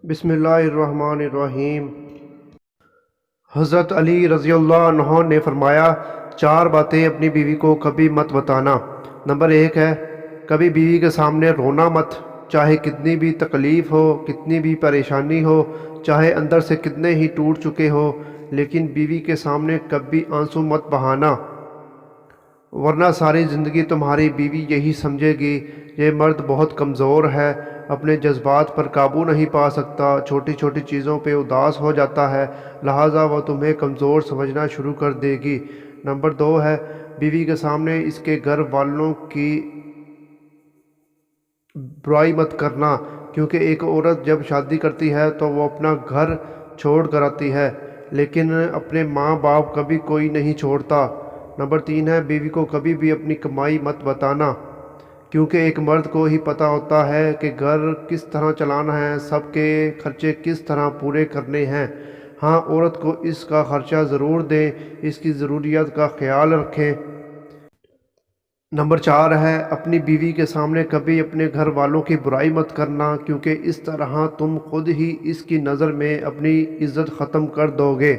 بسم اللہ الرحمن الرحیم۔ حضرت علی رضی اللہ عنہ نے فرمایا، چار باتیں اپنی بیوی کو کبھی مت بتانا۔ نمبر 1 ہے، کبھی بیوی کے سامنے رونا مت، چاہے کتنی بھی تکلیف ہو، کتنی بھی پریشانی ہو، چاہے اندر سے کتنے ہی ٹوٹ چکے ہو، لیکن بیوی کے سامنے کبھی آنسو مت بہانا، ورنہ ساری زندگی تمہاری بیوی یہی سمجھے گی یہ مرد بہت کمزور ہے، اپنے جذبات پر قابو نہیں پا سکتا، چھوٹی چھوٹی چیزوں پہ اداس ہو جاتا ہے، لہٰذا وہ تمہیں کمزور سمجھنا شروع کر دے گی۔ نمبر 2 ہے، بیوی کے سامنے اس کے گھر والوں کی برائی مت کرنا، کیونکہ ایک عورت جب شادی کرتی ہے تو وہ اپنا گھر چھوڑ کر آتی ہے، لیکن اپنے ماں باپ کبھی کوئی نہیں چھوڑتا۔ نمبر 3 ہے، بیوی کو کبھی بھی اپنی کمائی مت بتانا، کیونکہ ایک مرد کو ہی پتہ ہوتا ہے کہ گھر کس طرح چلانا ہے، سب کے خرچے کس طرح پورے کرنے ہیں۔ ہاں، عورت کو اس کا خرچہ ضرور دیں، اس کی ضروریات کا خیال رکھیں۔ نمبر 4 ہے، اپنی بیوی کے سامنے کبھی اپنے گھر والوں کی برائی مت کرنا، کیونکہ اس طرح تم خود ہی اس کی نظر میں اپنی عزت ختم کر دو گے۔